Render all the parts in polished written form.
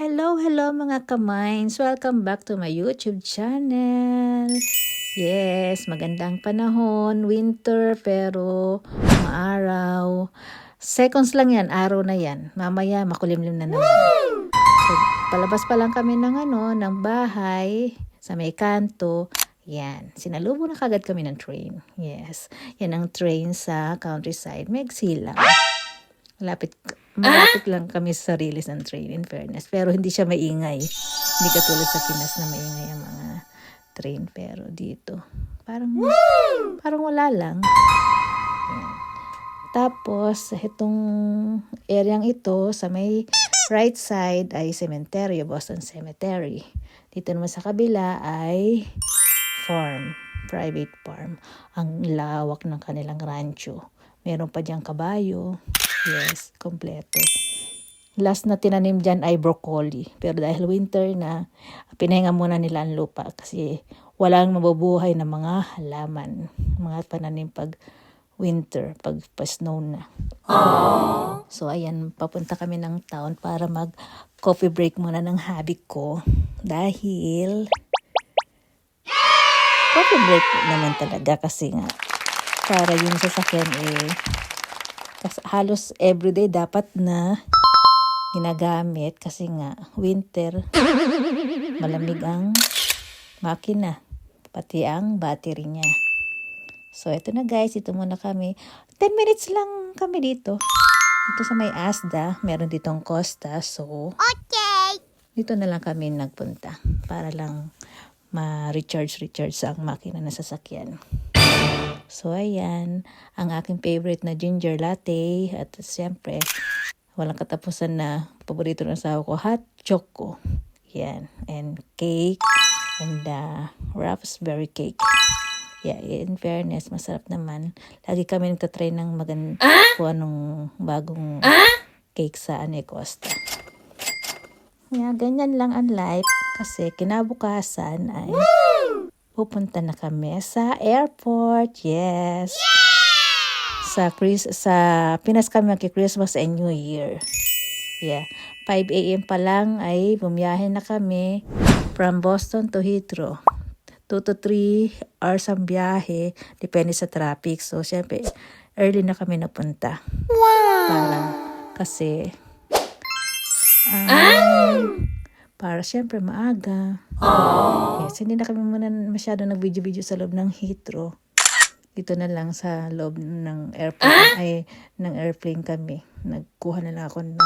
Hello mga kamines! Welcome back to my YouTube channel. Yes, magandang panahon, winter pero maaraw. Seconds lang yan, araw na yan. Mamaya makulimlim na naman. So, palabas pa lang kami ng bahay sa may kanto. Yan, sinalubong na kagad kami ng train. Yes, yan ang train sa countryside, Megsila. Malapit lang kami sa release ng train, in fairness. Pero hindi siya maingay. Hindi katulad sa Pinas na maingay ang mga train. Pero dito, parang wala lang. Yan. Tapos, itong areang ito, sa may right side ay cemetery, Boston Cemetery. Dito naman sa kabila ay farm, private farm. Ang lawak ng kanilang rancho. Meron pa diyang kabayo. Yes, kompleto. Last na tinanim dyan ay broccoli. Pero dahil winter na, pinahinga muna nila ang lupa kasi walang mabubuhay na mga halaman. Mga pananim pag winter, pag pa-snow na. So ayan, papunta kami ng town para mag-coffee break muna ng hubby ko. Dahil coffee break naman talaga kasi nga para yung sasakyan halos everyday dapat na ginagamit kasi nga winter, malamig ang makina, pati ang battery niya. So ito na guys, ito muna kami. 10 minutes lang kami dito. Ito sa may Asda, meron ditong Costa. So dito na lang kami nagpunta para lang ma-recharge ang makina na sasakyan. So ayan, ang aking favorite na ginger latte at siyempre walang katapusan na paborito ng asawa ko, hot choco. Yan, and cake and raspberry cake. Yeah, in fairness, masarap naman. Lagi kami nagtatry ng kung anong bagong cake sa Costa. Yeah, ganyan lang ang life kasi kinabukasan ay pupunta na kami sa airport. Yes. Sa Pinas kami magki-Christmas and New Year. Yeah. 5 a.m. pa lang ay bumiyahe na kami from Boston to Heathrow. 2 to 3 hours ang biyahe. Depende sa traffic. So, syempre, early na kami napunta. Wow! Para syempre maaga. Yes, hindi na kami muna masyado nag-video sa loob ng Heathrow. Dito na lang sa loob ng airplane kami. Nagkuha na lang ako ng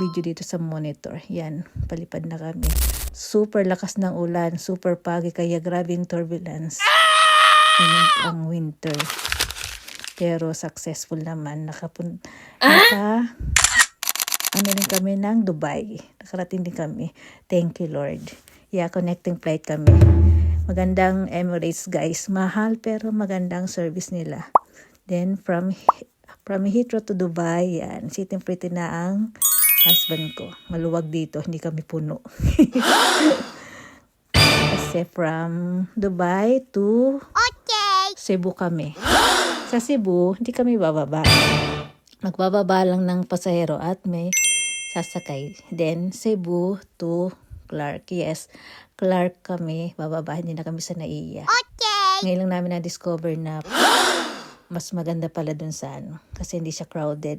video dito sa monitor. Yan, palipad na kami. Super lakas ng ulan, super pagi, kaya grabe yung turbulence. Ang winter. Pero successful naman. Rin kami ng Dubai. Nakarating din kami. Thank you, Lord. Yeah, connecting flight kami. Magandang Emirates, guys. Mahal pero magandang service nila. Then, from Heathrow to Dubai, yan. Sitting pretty na ang husband ko. Maluwag dito, hindi kami puno. Kasi from Dubai to Cebu kami. Sa Cebu, hindi kami bababa. Magbababa lang ng pasahero at may sasakay. Then, Cebu to Clark. Yes, Clark kami. Bababa, hindi na kami sa Naiya. Ngayon lang namin na-discover na mas maganda pala dun sa kasi hindi siya crowded.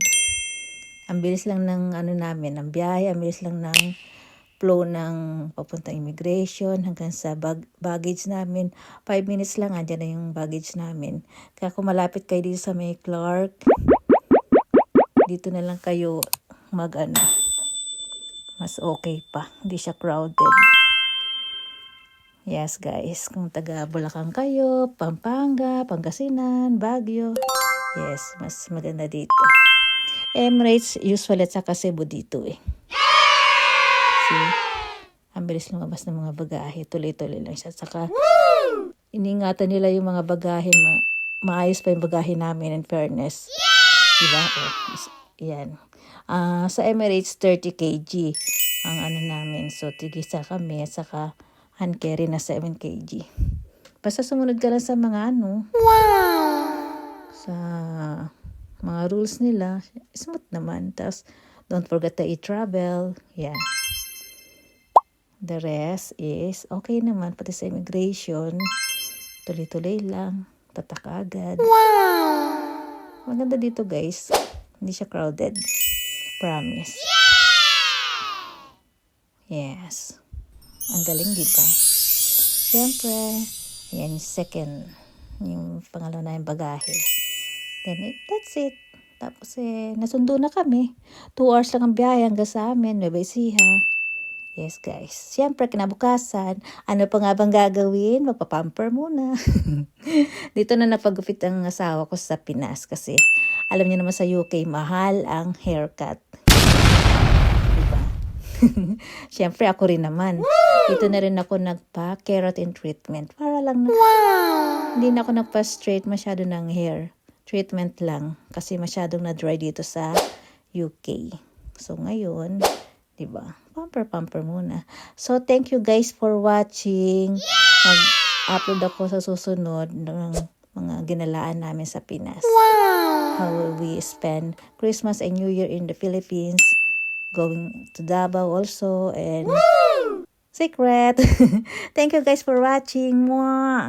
Ang bilis lang ng ang biyahe. Ang bilis lang ng flow ng papuntang immigration hanggang sa baggage namin. 5 minutes lang, andyan na yung baggage namin. Kaya kung malapit kayo dito sa may Clark, dito na lang kayo mas okay pa. Hindi siya crowded. Yes guys, kung taga Bulacan kayo, Pampanga, Pangasinan, Baguio, yes, mas maganda dito. Emirates, usually at saka Cebu dito See, ang bilis lumabas ng mga bagahe. Tuloy-tuloy lang siya. Saka, iningatan nila yung mga bagahe. Maayos pa yung bagahe namin in fairness. Diba? Yan. Sa Emirates, 30 kg ang namin. So, tigisa kami. Saka, hand carry na 7 kg. Basta sumunod ka lang sa mga sa mga rules nila. Smooth naman. Tapos, don't forget to eat travel. Yeah. The rest is okay naman, pati sa immigration. Tuloy-tuloy lang. Tatak agad. Maganda dito guys. Hindi siya crowded. Promise. Yes. Ang galing, di ba? Siyempre, yan yung second. Yung pangalawa na yung bagahe. Then, that's it. Tapos nasundo na kami. 2 hours lang ang biyahe hanggang sa amin. Nueva Ecija. Yes, guys. Siyempre, kinabukasan, ano pa nga bang gagawin? Magpapamper muna. Dito na napagupit ang asawa ko sa Pinas kasi alam niyo naman sa UK, mahal ang haircut. Diba? Siyempre, ako rin naman. Dito na rin ako nagpa-keratin treatment. Para lang na, hindi na ako nagpa-straight masyado ng hair. Treatment lang. Kasi masyadong na-dry dito sa UK. So, ngayon, diba? Pamper muna. So, thank you guys for watching. Mag-upload ako sa susunod ng mga ginalaan namin sa Pinas. How we spend Christmas and New Year in the Philippines. Going to Davao also. And secret. Thank you guys for watching. Mwah!